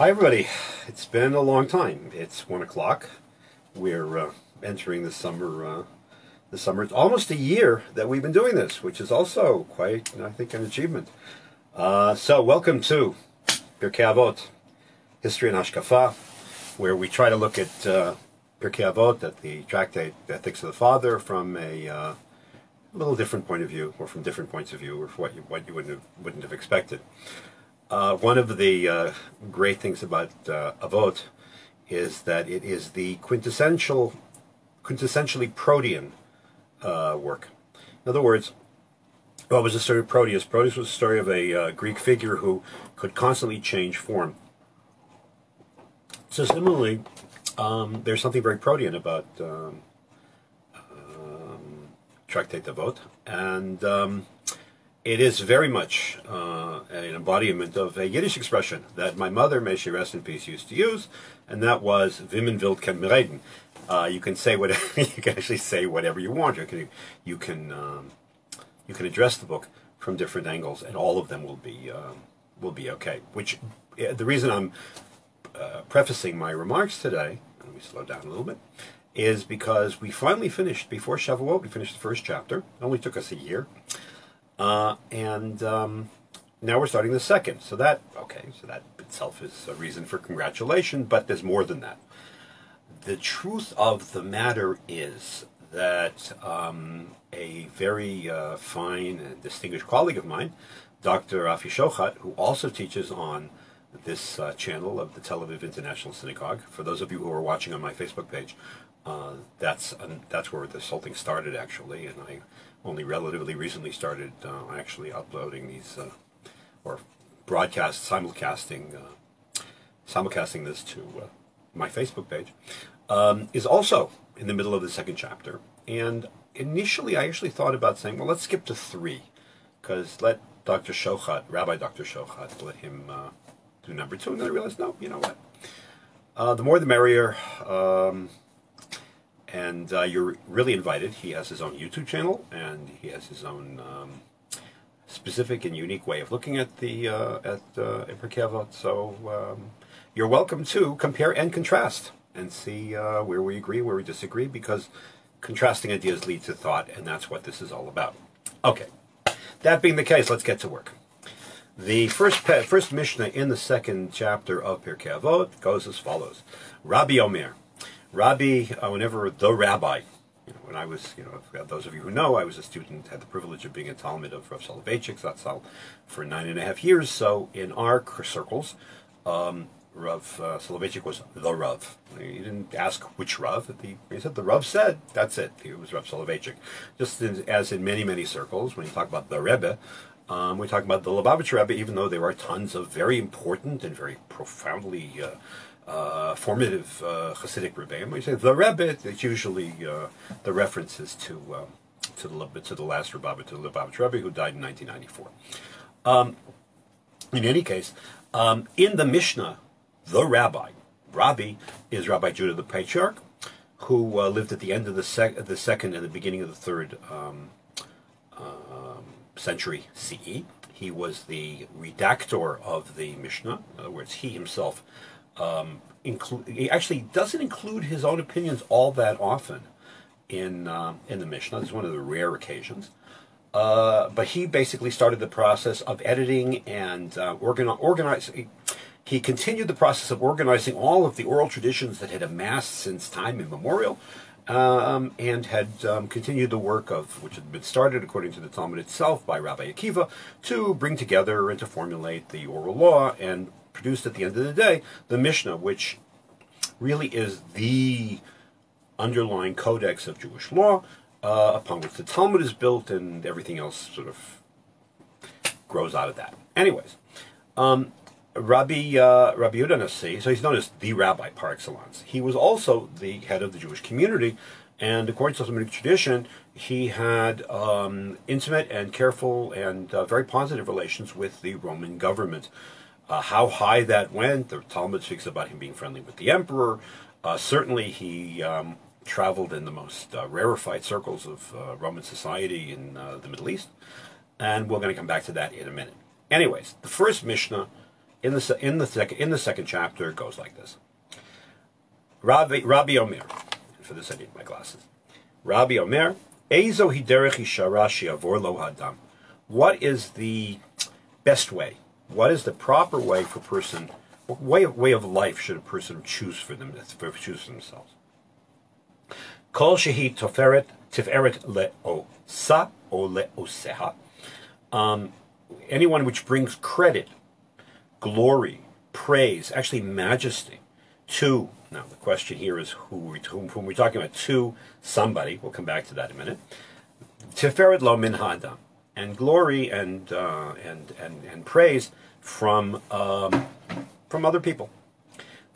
Hi everybody, it's been a long time. It's 1 o'clock. We're entering the summer. It's almost a year that we've been doing this, which is also quite, I think, an achievement. So welcome to Pirkei Avot, History and Hashkafa, where we try to look at Pirkei Avot, at the tractate Ethics of the Father, from a little different point of view, or from different points of view, or what you wouldn't have expected. One of the great things about Avot is that it is the quintessentially Protean work. In other words, what was the story of Proteus? Proteus was the story of a Greek figure who could constantly change form. So similarly, there's something very Protean about Tractate Avot, and it is very much an embodiment of a Yiddish expression that my mother, may she rest in peace, used to use, and that was "Wimmen wilt kan reden." You can say whatever. You can actually say whatever you want. You can address the book from different angles, and all of them will be okay. Which the reason I'm prefacing my remarks today, let me slow down a little bit, is because we finally finished before Shavuot. We finished the first chapter. It only took us a year. Now we're starting the second. So that itself is a reason for congratulation, but there's more than that. The truth of the matter is that a very fine and distinguished colleague of mine, Dr. Rafi Shochat, who also teaches on this channel of the Tel Aviv International Synagogue, for those of you who are watching on my Facebook page, that's where this whole thing started, actually, and I only relatively recently started actually uploading these or simulcasting this to my Facebook page, is also in the middle of the second chapter. And initially I actually thought about saying, well, let's skip to 3, because let Dr. Shochat, Rabbi Dr. Shochat, let him do number 2. And then I realized, no, you know what? The more the merrier. And you're really invited. He has his own YouTube channel, and he has his own specific and unique way of looking at the Pirkei Avot. So you're welcome to compare and contrast and see where we agree, where we disagree, because contrasting ideas lead to thought, and that's what this is all about. Okay, that being the case, let's get to work. The first Mishnah in the second chapter of Pirkei Avot goes as follows: Rabbi Omer. Rabbi, whenever the rabbi, when I was, those of you who know, I was a student, had the privilege of being a Talmud of Rav Soloveitchik, Zatzal, for 9.5 years. So in our circles, Rav Soloveitchik was the Rav. He didn't ask which Rav. He said the Rav said, that's it. He was Rav Soloveitchik. Just as in many, many circles, when you talk about the Rebbe, we talk about the Lubavitcher Rebbe, even though there are tons of very important and very profoundly formative Hasidic Rebbeim. When you say the Rebbe, it's usually the references to the last Rebbe, to the Lubavitcher Rebbe, who died in 1994. In any case, in the Mishnah, the Rabbi is Rabbi Judah the Patriarch, who lived at the end of the second and the beginning of the third century CE. He was the redactor of the Mishnah. In other words, he himself he actually doesn't include his own opinions all that often in the Mishnah. It's one of the rare occasions. But he basically started the process of editing and organizing. He continued the process of organizing all of the oral traditions that had amassed since time immemorial, and had continued the work which had been started, according to the Talmud itself, by Rabbi Akiva, to bring together and to formulate the oral law, and produced at the end of the day the Mishnah, which really is the underlying codex of Jewish law, upon which the Talmud is built, and everything else sort of grows out of that. Anyways, Rabbi Judah Nasi, so he's known as the rabbi par excellence. He was also the head of the Jewish community, and according to Talmudic tradition, he had intimate and careful and very positive relations with the Roman government. How high that went, the Talmud speaks about him being friendly with the emperor. Certainly he traveled in the most rarefied circles of Roman society in the Middle East, and we're going to come back to that in a minute. Anyways, the first Mishnah in the second chapter, it goes like this. Rabbi Omer, and for this I need my glasses. Rabbi Omer, Ezo hiderech yishara she'avor lo hadam. What is the best way? What is the proper way for a person? What way of life should a person choose for themselves? Kol shehi tiferet le'osa o le'oseha. Anyone which brings credit, glory, praise, actually majesty, to, now the question here is whom we're talking about, to somebody. We'll come back to that in a minute. Tiferet lo min ha'adam, and glory and praise from other people.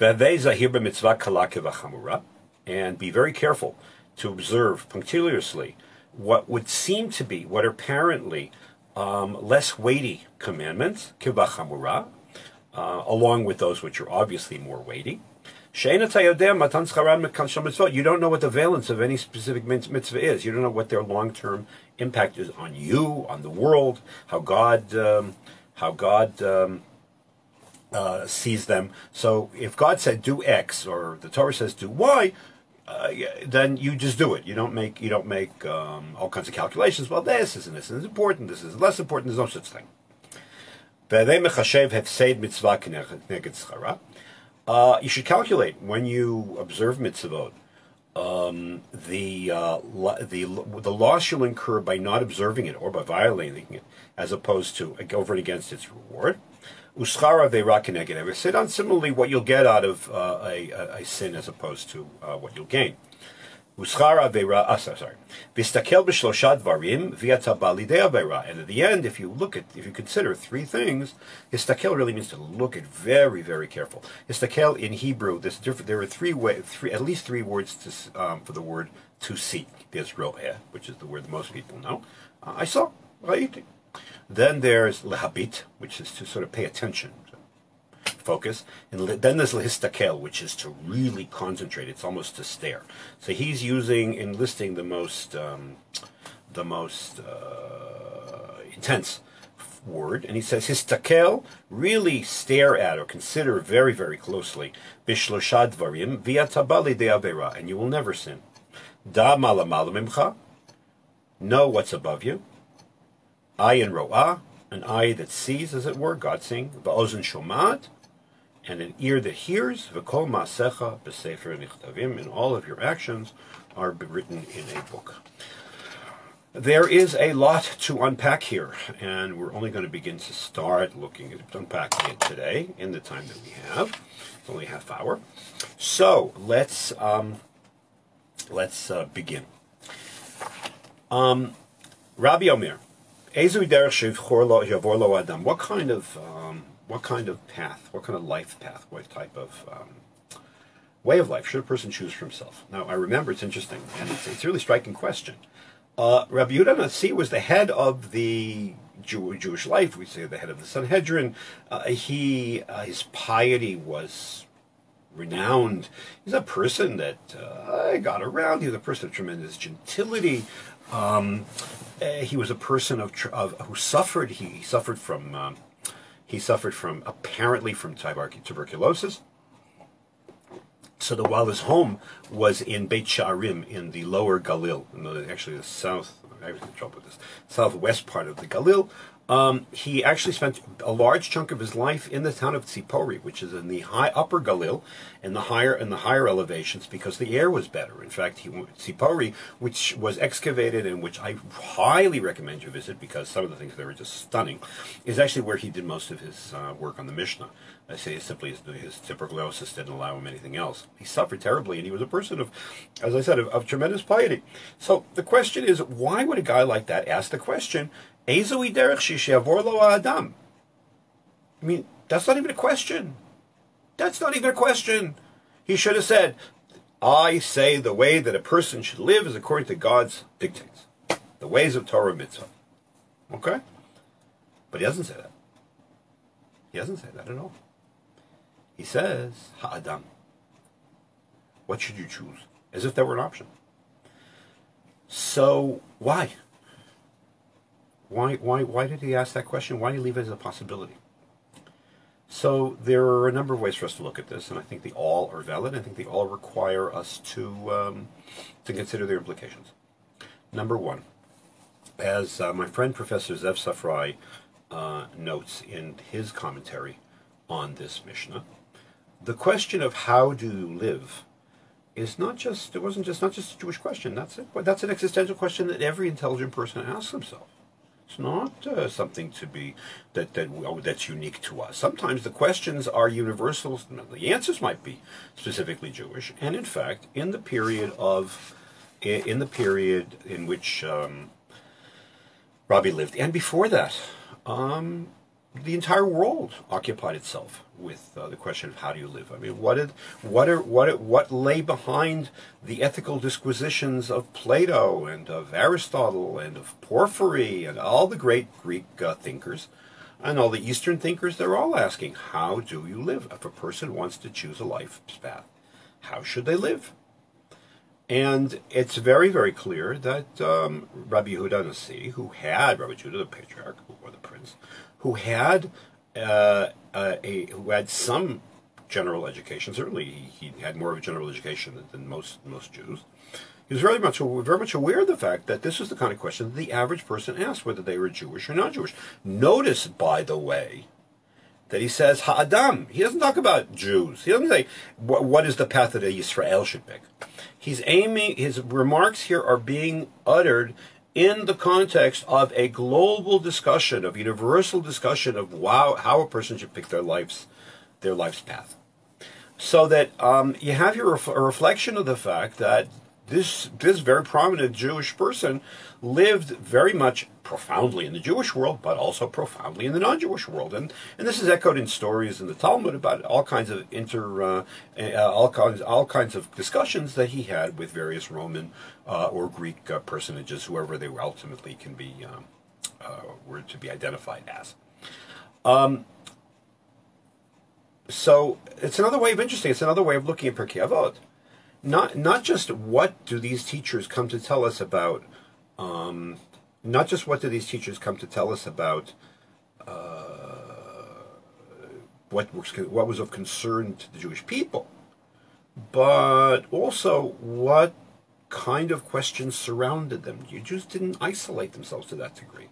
V'avei zahir b'mitzvah kala kevachamura, and be very careful to observe punctiliously what would seem to be, what are apparently less weighty commandments, kevachamura, along with those which are obviously more weighty. You don't know what the valence of any specific mitzvah is. You don't know what their long-term impact is on you, on the world, how God sees them. So if God said do X, or the Torah says do Y, then you just do it. You don't make all kinds of calculations. Well, this isn't important. This is less important. There's no such thing. You should calculate when you observe mitzvot the loss you'll incur by not observing it or by violating it, as opposed to over and against its reward. Uschara ve'ra keneged ever. Similarly, what you'll get out of a sin as opposed to what you'll gain. Uschara ve'ra. Sorry. Vistakel b'shlosha dvarim v'yata b'alidei aveira. And at the end, if you consider three things, histakel really means to look at very, very careful. Histakel in Hebrew, there are at least three words for the word to see. There's ro'eh, which is the word that most people know. I saw. Right? Then there's lehabit, which is to sort of pay attention, focus, and then there's lehistakel, which is to really concentrate. It's almost to stare. So he's enlisting the most intense word, and he says histakel, really stare at or consider very, very closely. Bishlosha dvarim v'yata b'alidei avera, and you will never sin. Da malamala mimcha, know what's above you. Ayin ro'ah, an eye that sees, as it were, God seeing. Va'ozen shomat, and an ear that hears. V'kol ma'asecha b'sefer nichtavim, and all of your actions are written in a book. There is a lot to unpack here, and we're only going to begin to start looking at unpacking it today in the time that we have. It's only a half hour. So let's begin. Rabbi Omer. What kind of path, what kind of life path, what type of way of life should a person choose for himself? Now, I remember, it's interesting, and it's a really striking question. Rabbi Judah the Prince was the head of the Jewish life. We say the head of the Sanhedrin. His piety was renowned. He's a person that got around. He was a person of tremendous gentility. He was a person who suffered. He suffered from apparently from tuberculosis. So that while his home was in Beit Sha'arim in the lower Galil, actually the south, I was in trouble with this, southwest part of the Galil, he actually spent a large chunk of his life in the town of Tzipori, which is in the upper Galil, in the higher elevations, because the air was better. In fact, Tzipori, which was excavated and which I highly recommend you visit because some of the things there are just stunning, is actually where he did most of his work on the Mishnah. I say simply his tuberculosis didn't allow him anything else. He suffered terribly, and he was a person of, as I said, of tremendous piety. So the question is, why would a guy like that ask the question, Ezo derech she'avor lo ha'adam? I mean, that's not even a question. That's not even a question. He should have said, I say the way that a person should live is according to God's dictates. The ways of Torah mitzvah. Okay? But he doesn't say that. He doesn't say that at all. He says, ha'adam. What should you choose? As if that were an option. So, why? Why did he ask that question? Why did he leave it as a possibility? So there are a number of ways for us to look at this, and I think they all are valid. I think they all require us to consider their implications. Number one, as my friend Professor Zev Safrai notes in his commentary on this Mishnah, the question of how do you live is not just a Jewish question. That's it. But that's an existential question that every intelligent person asks himself. It's not something to be that's unique to us. Sometimes the questions are universal. The answers might be specifically Jewish, and in fact, in the period in which Rabbi lived, and before that, the entire world occupied itself with the question of how do you live. I mean, what lay behind the ethical disquisitions of Plato and of Aristotle and of Porphyry and all the great Greek thinkers and all the Eastern thinkers? They're all asking, how do you live? If a person wants to choose a life path, how should they live? And it's very, very clear that Rabbi Judah Nasi, Rabbi Judah the Patriarch, or the Prince, who had some general education. Certainly, he had more of a general education than most Jews. He was very much aware of the fact that this is the kind of question that the average person asked, whether they were Jewish or not Jewish. Notice, by the way, that he says Ha'adam. He doesn't talk about Jews. He doesn't say what is the path that a Yisrael should pick. His remarks here are being uttered in the context of a global discussion, of universal discussion of how a person should pick their life's path. So that you have here a reflection of the fact that this very prominent Jewish person lived very much profoundly in the Jewish world, but also profoundly in the non-Jewish world, and this is echoed in stories in the Talmud about all kinds of discussions that he had with various Roman or Greek personages, whoever they were ultimately were to be identified as. So it's another way of It's another way of looking at Pirkei Avot. Not just what do these teachers come to tell us about. Not just what do these teachers come to tell us about. What was of concern to the Jewish people, but also what kind of questions surrounded them. The Jews didn't isolate themselves to that degree.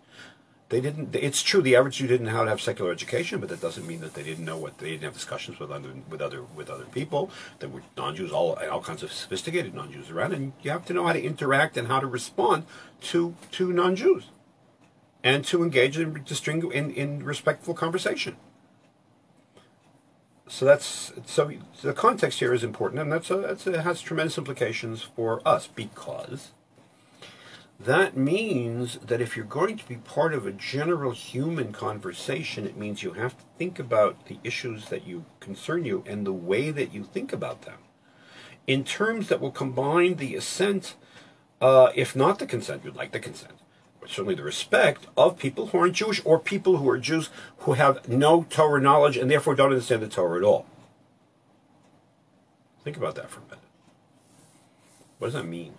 They didn't. It's true the average Jew didn't know how to have secular education, but that doesn't mean that they didn't know they didn't have discussions with other people. There were non-Jews, all kinds of sophisticated non-Jews around, and you have to know how to interact and how to respond to non-Jews, and to engage in respectful conversation. So the context here is important, and it has tremendous implications for us, because that means that if you're going to be part of a general human conversation, it means you have to think about the issues that concern you and the way that you think about them in terms that will combine the assent, if not the consent, you'd like the consent, but certainly the respect of people who aren't Jewish or people who are Jews who have no Torah knowledge and therefore don't understand the Torah at all. Think about that for a minute. What does that mean?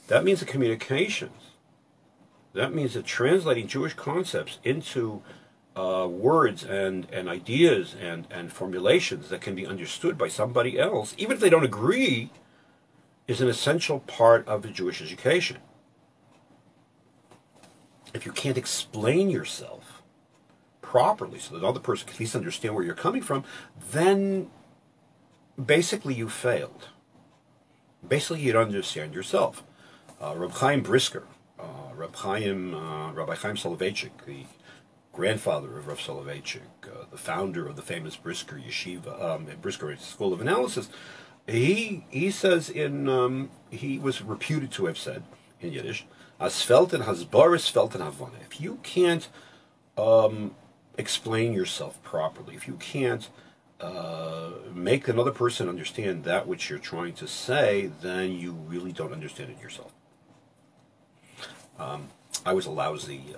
That means the communications. That means that translating Jewish concepts into words and ideas and formulations that can be understood by somebody else, even if they don't agree, is an essential part of the Jewish education. If you can't explain yourself properly so that the other person can at least understand where you're coming from, then basically you failed. Basically you don't understand yourself. Rabbi Chaim Brisker, Rabbi Chaim Soloveitchik, the grandfather of Rav Soloveitchik, the founder of the famous Brisker Yeshiva, Brisker School of Analysis, he says he was reputed to have said in Yiddish, "Asfelten hasbaris felten havana." If you can't explain yourself properly, if you can't make another person understand that which you're trying to say, then you really don't understand it yourself. I was a lousy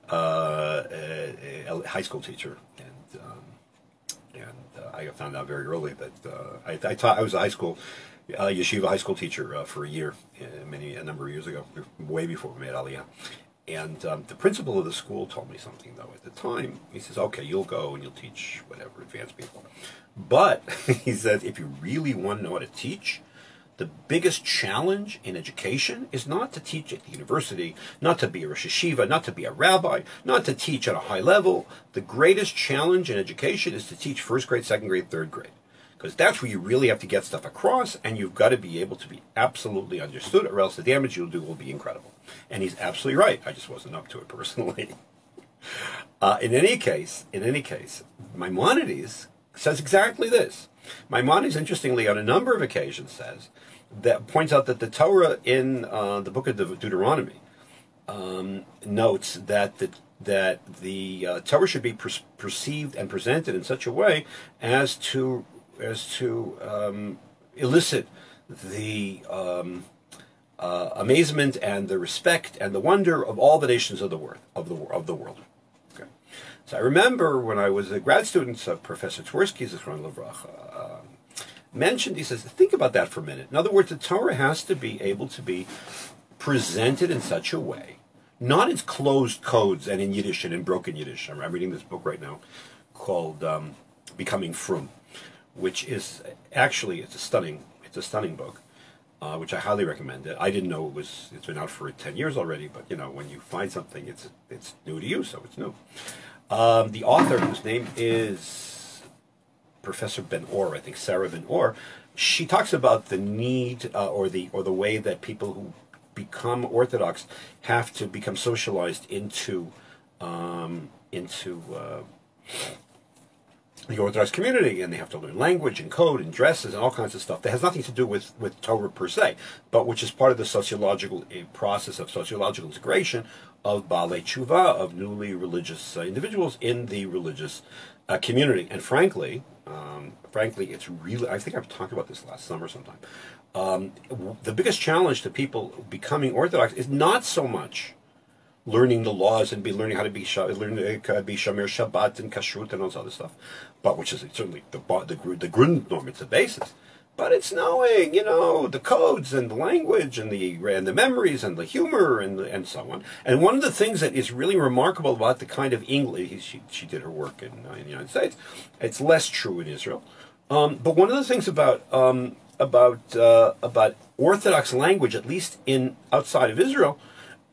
high school teacher, and I found out very early that I was a yeshiva high school teacher for a year, a number of years ago, way before we made Aliyah, And the principal of the school told me something, though, at the time. He says, okay, you'll go and you'll teach whatever, advanced people. But, he said, if you really want to know how to teach, the biggest challenge in education is not to teach at the university, not to be a Rosh Yeshiva, not to be a rabbi, not to teach at a high level. The greatest challenge in education is to teach first grade, second grade, third grade. Because that's where you really have to get stuff across, and you've got to be able to be absolutely understood, or else the damage you'll do will be incredible. And he's absolutely right. I just wasn't up to it personally. In any case, Maimonides says exactly this. Maimonides, interestingly, on a number of occasions points out that the Torah in the book of Deuteronomy notes that the Torah should be perceived and presented in such a way as to elicit the amazement and the respect and the wonder of all the nations of the world. Okay. So I remember when I was a grad student, Professor Twersky, Zichron Livracha, mentioned, he says, think about that for a minute. In other words, the Torah has to be able to be presented in such a way, not in closed codes and in Yiddish and in broken Yiddish. I'm reading this book right now called Becoming Frum, which is actually, it's a stunning book, which I highly recommend. I didn't know it's been out for 10 years already, but you know, when you find something, it's new to you, so it's new. The author, whose name is Professor Ben-Or, I think Sarah Ben-Or, she talks about the need or the way that people who become Orthodox have to become socialized into the Orthodox community, and they have to learn language and code and dresses and all kinds of stuff that has nothing to do with Torah per se, but which is part of the sociological process of sociological integration of Baalei Tshuva, of newly religious individuals in the religious community. And frankly, it's really, I think I've talked about this last summer sometime, the biggest challenge to people becoming Orthodox is not so much learning the laws and learning how to be Shomer Shabbat and Kashrut and all this other stuff, but which is certainly the Grundnorm, it's the basis. But it's knowing, you know, the codes and the language and the memories and the humor and so on. And one of the things that is really remarkable about the kind of English, she did her work in the United States. It's less true in Israel. But one of the things about Orthodox language, at least outside of Israel,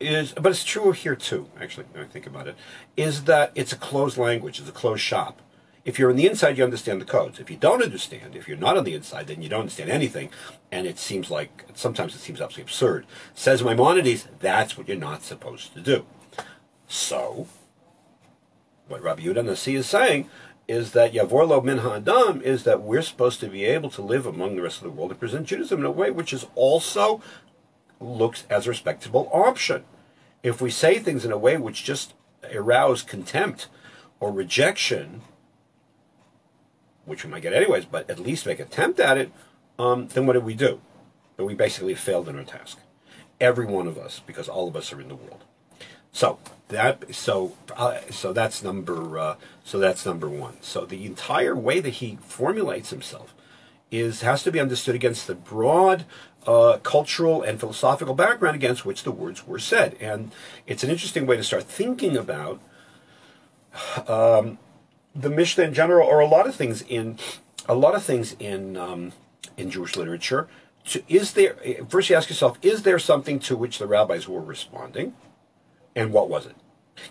but it's true here too, actually, when I think about it, is that it's a closed language, it's a closed shop. If you're on the inside, you understand the codes. If you don't understand, if you're not on the inside, then you don't understand anything, and sometimes it seems absolutely absurd. Says Maimonides, that's what you're not supposed to do. So, what Rabbi Judah Nasi is saying is that Yavor Lo Min Ha'adam is that we're supposed to be able to live among the rest of the world and present Judaism in a way which is also looks as a respectable option. If we say things in a way which just arouse contempt or rejection, which we might get anyways, but at least make an attempt at it, then what do? Then we basically failed in our task. Every one of us, because all of us are in the world. So that's number one. So the entire way that he formulates himself has to be understood against the broad cultural and philosophical background against which the words were said. And it's an interesting way to start thinking about the Mishnah in general, or a lot of things in Jewish literature. First you ask yourself, is there something to which the rabbis were responding, and what was it?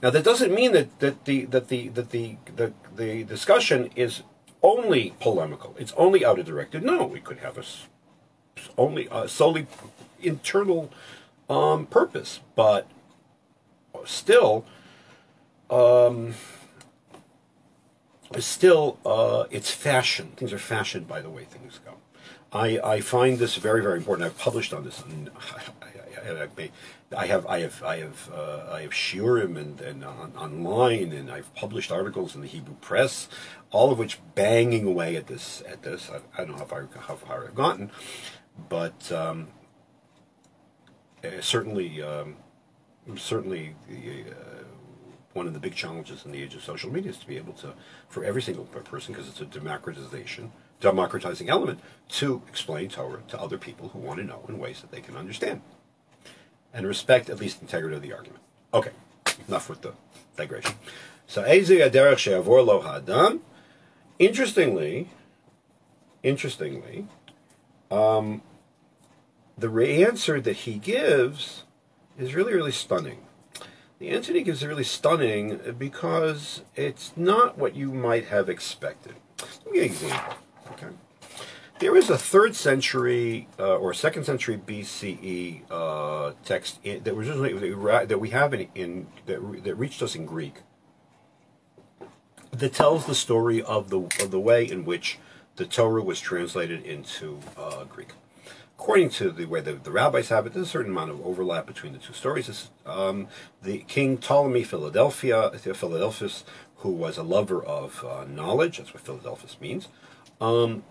Now that doesn't mean that the discussion is only polemical. It's only outer directed. No, we could have solely internal purpose, but still. It's fashion. Things are fashioned by the way things go. I find this very, very important. I've published on this. And I have shiurim and online, and I've published articles in the Hebrew press, all of which banging away at this. I don't know how far I've gotten, but certainly. One of the big challenges in the age of social media is to be able to, for every single person, because it's a democratizing element, to explain Torah to other people who want to know in ways that they can understand and respect at least the integrity of the argument. Okay, enough with the digression. So, Ezi Aderech She'avor Lo Ha'adam. Interestingly, the answer that he gives is really, really stunning. The answer he gives is really stunning because it's not what you might have expected. Let me give you an example. Okay, there is a 3rd century or 2nd century BCE text that we have that reached us in Greek that tells the story of the way in which the Torah was translated into Greek. According to the way the rabbis have it, there's a certain amount of overlap between the two stories. The King Ptolemy Philadelphus, who was a lover of knowledge, that's what Philadelphus means. No,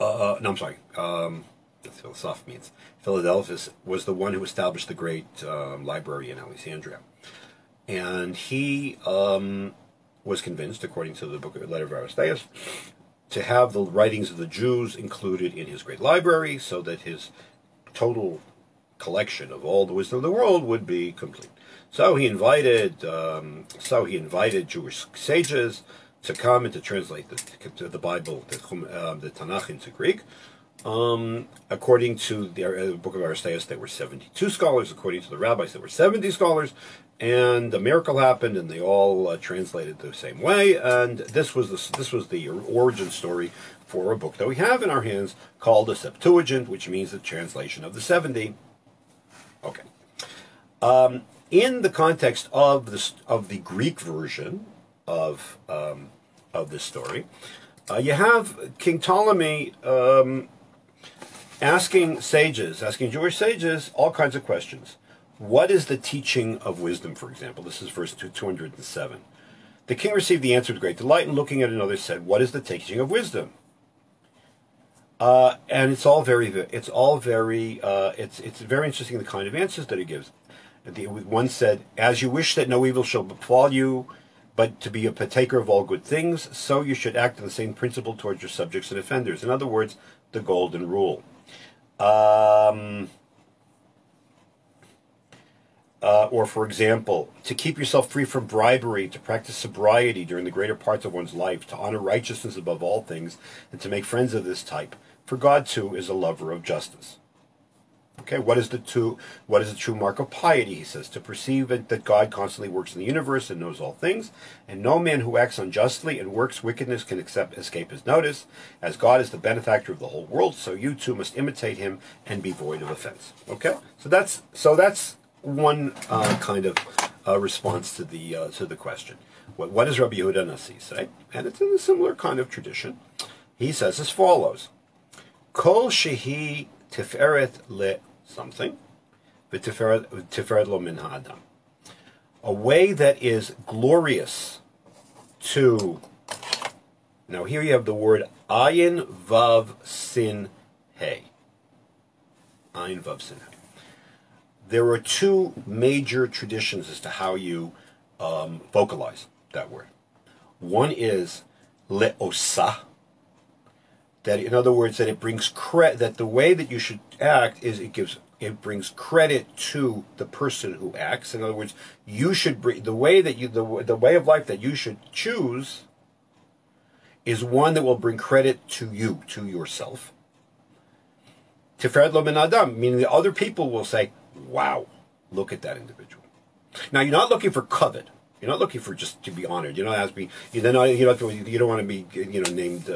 I'm sorry. That's what philosoph means. Philadelphus was the one who established the great library in Alexandria. And he was convinced, according to the letter of Aristeas, to have the writings of the Jews included in his great library so that his total collection of all the wisdom of the world would be complete. So he invited Jewish sages to come and to translate the Bible, the Tanakh, into Greek. According to the book of Aristeas, there were 72 scholars. According to the rabbis, there were 70 scholars. And a miracle happened, and they all translated the same way. And this was the origin story for a book that we have in our hands called the Septuagint, which means the translation of the 70. Okay. In the context of the Greek version of this story, you have King Ptolemy asking Jewish sages, all kinds of questions. What is the teaching of wisdom, for example? This is verse 207. The king received the answer with great delight, and looking at another said, what is the teaching of wisdom? And it's very interesting, the kind of answers that he gives. One said, as you wish that no evil shall befall you, but to be a partaker of all good things, so you should act on the same principle towards your subjects and offenders. In other words, the golden rule. Or, for example, to keep yourself free from bribery, to practice sobriety during the greater parts of one's life, to honor righteousness above all things, and to make friends of this type. For God, too, is a lover of justice. Okay, what is the true mark of piety, he says? To perceive that God constantly works in the universe and knows all things, and no man who acts unjustly and works wickedness can escape his notice. As God is the benefactor of the whole world, so you too must imitate him and be void of offense. Okay, so that's one kind of response to the question. What does Rabbi Judah Nasi say? And it's in a similar kind of tradition. He says as follows: Kol shehi tiferet le something, v'tiferet lo min ha'adam. A way that is glorious to. Now here you have the word ayin vav sin hey. Ayin vav sin hey. There are two major traditions as to how you vocalize that word. One is le'osa, that in other words, that it brings credit, that the way that you should act is it brings credit to the person who acts. In other words, you should bring the way of life that you should choose is one that will bring credit to you, to yourself. Tiferet lo min adam, meaning the other people will say, wow, look at that individual. Now, you're not looking for covet. You're not looking for just to be honored. You don't have to be. You don't want to be. Named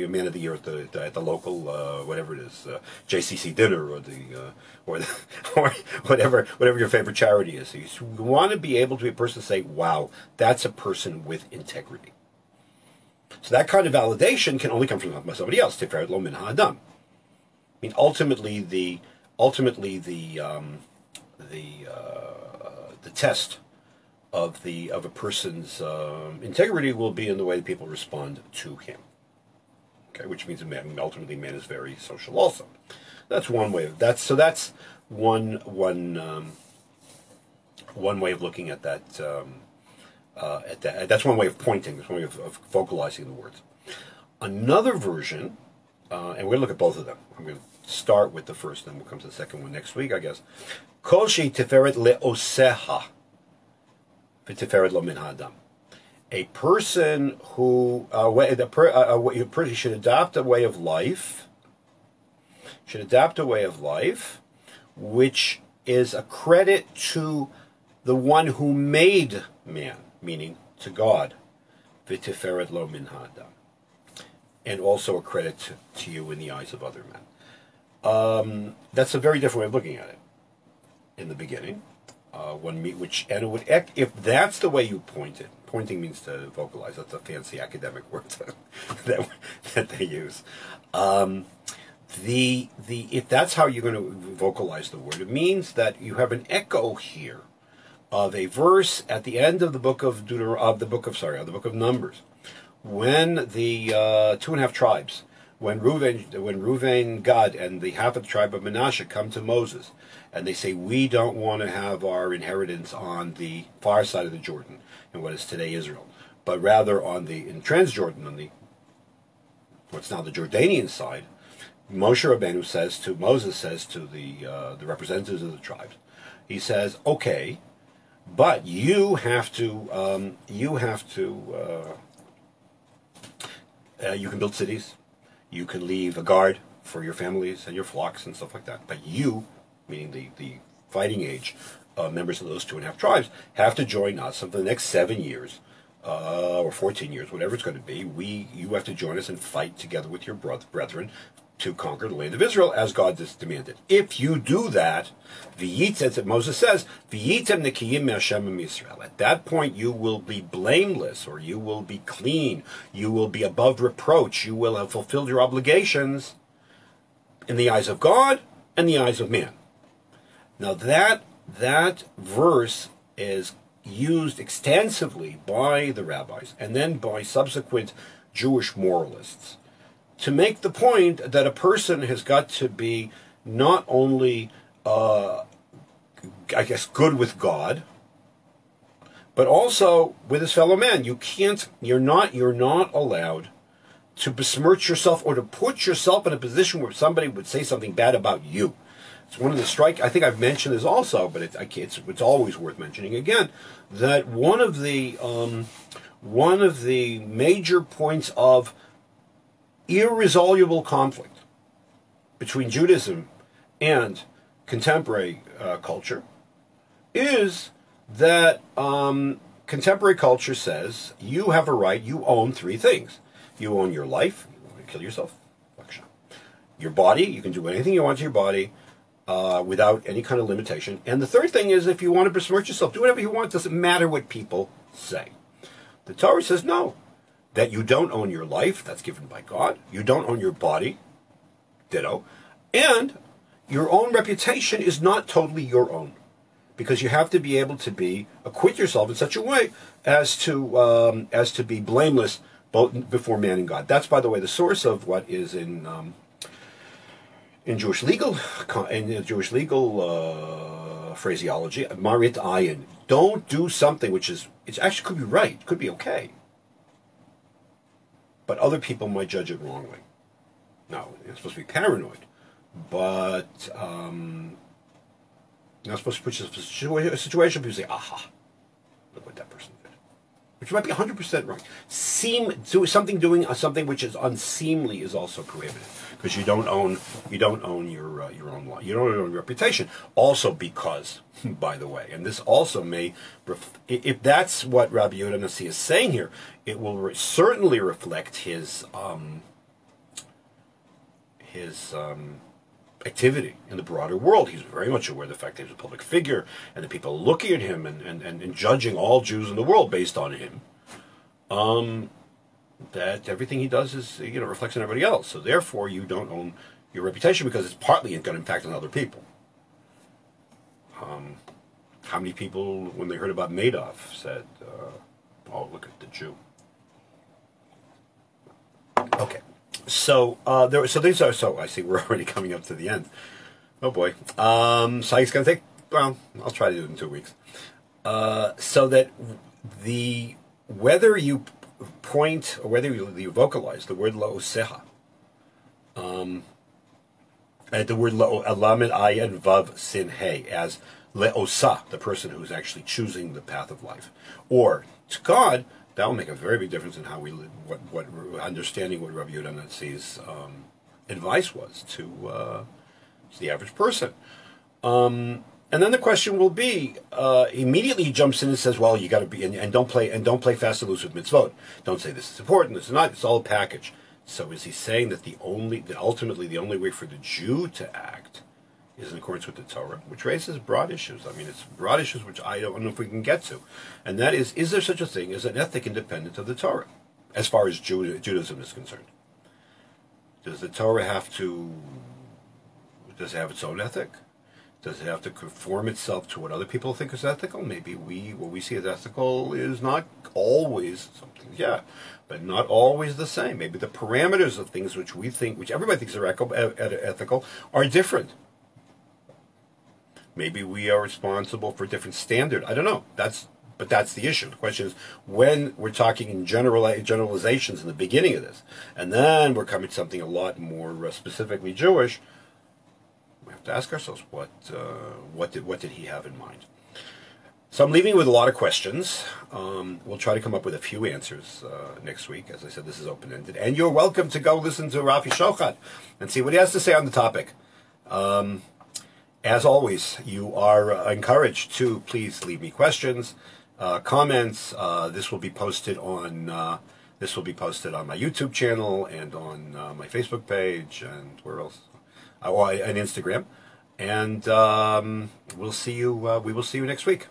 Man of the Year at the local whatever it is, JCC dinner or whatever your favorite charity is. So you want to be able to be a person to say, wow, that's a person with integrity. So that kind of validation can only come from somebody else. Tiferet lo min ha'adam. I mean, ultimately the test of a person's integrity will be in the way that people respond to him. Okay, which means ultimately man is very social also. That's one way of that's one way of looking at that. That's one way of pointing. That's one way of vocalizing the words. Another version, and we're going to look at both of them. I'm going to start with the first, then we'll come to the second one next week, I guess. Kol shehi tiferet le'oseha v'tiferet lo min ha'adam. A person who should adopt a way of life, which is a credit to the one who made man, meaning to God, v'tiferet lo min ha'adam, and also a credit to you in the eyes of other men. That's a very different way of looking at it. In the beginning, if that's the way you point it, pointing means to vocalize. That's a fancy academic word that they use. If that's how you're going to vocalize the word, it means that you have an echo here of a verse at the end of the book of the book of Numbers, when the 2.5 tribes, when Reuven, Gad, and the half of the tribe of Manasseh come to Moses, and they say, we don't want to have our inheritance on the far side of the Jordan, in what is today Israel, but rather in Transjordan, on what's now the Jordanian side. Moshe Rabbeinu Moses says to the representatives of the tribes, he says, okay, but you can build cities, you can leave a guard for your families and your flocks and stuff like that, but you, meaning the fighting age members of those 2.5 tribes, have to join us for the next 7 years, or 14 years, whatever it's going to be. You have to join us and fight together with your brethren to conquer the land of Israel as God has demanded. If you do that, Moses says, V'yitem nekiyim me'Hashem Yisrael. At that point, you will be blameless, or you will be clean. You will be above reproach. You will have fulfilled your obligations in the eyes of God and the eyes of man. Now that verse is used extensively by the rabbis and then by subsequent Jewish moralists to make the point that a person has got to be not only, good with God, but also with his fellow man. You're not allowed to besmirch yourself or to put yourself in a position where somebody would say something bad about you. It's one of the I think I've mentioned this also, but it's always worth mentioning again, that one of the major points of irresolvable conflict between Judaism and contemporary culture is that contemporary culture says you have a right, you own 3 things. You own your life, you want to kill yourself, your body, you can do anything you want to your body without any kind of limitation. And the third thing is, if you want to besmirch yourself, do whatever you want, it doesn't matter what people say. The Torah says no, that you don't own your life, that's given by God, you don't own your body, ditto, and your own reputation is not totally your own, because you have to be able to acquit yourself in such a way as to be blameless both before man and God. That's, by the way, the source of what is in Jewish legal phraseology, marit ayin. Don't do something which it actually could be right, could be okay, but other people might judge it wrongly. Now, you're supposed to be paranoid, but you're not supposed to put yourself in a situation where you say, aha, look what that person did. Which might be 100% right. Doing something which is unseemly is also prohibited, because you don't own your own life. You don't own your own reputation. Also because, by the way, and this also may, if that's what Rabbi Judah Nasi is saying here, it will certainly reflect his activity in the broader world. He's very much aware of the fact that he's a public figure, and the people looking at him and judging all Jews in the world based on him. That everything he does is, reflects on everybody else. So therefore, you don't own your reputation, because it's partly going to impact on other people. How many people, when they heard about Madoff, said, "Oh, look at the Jew." Okay. So I see we're already coming up to the end. Oh boy. So it's going to take, I'll try to do it in 2 weeks. So that whether you point or whether you vocalize the word la'oseha, the word lamed ayin vav sin hey, as leosa, the person who's actually choosing the path of life, or to God, that will make a very big difference in how we live. What understanding what Rabbi Judah the Prince's advice was to the average person. And then the question will be, immediately he jumps in and says, well, you got to be, and don't play fast and loose with mitzvot. Don't say this is important, this is not, it's all a package. So is he saying that ultimately the only way for the Jew to act is in accordance with the Torah, which raises broad issues. I mean, it's broad issues which I don't know if we can get to. And that is there such a thing as an ethic independent of the Torah, as far as Judaism is concerned? Does the Torah does it have its own ethic? Does it have to conform itself to what other people think is ethical? Maybe what we see as ethical is not always something, yeah, but not always the same. Maybe the parameters of things which everybody thinks are ethical, are different. Maybe we are responsible for a different standard. I don't know. But that's the issue. The question is, when we're talking in generalizations in the beginning of this, and then we're coming to something a lot more specifically Jewish, we have to ask ourselves, what did he have in mind? So I'm leaving you with a lot of questions. We'll try to come up with a few answers next week. As I said, this is open-ended. And you're welcome to go listen to Rafi Shochat and see what he has to say on the topic. As always, you are encouraged to please leave me questions, comments. This will be posted on my YouTube channel and on my Facebook page, and where else? And Instagram. And we'll see you. We will see you next week.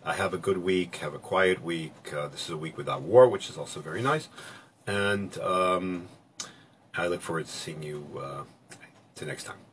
Have a good week. Have a quiet week. This is a week without war, which is also very nice. And I look forward to seeing you to next time.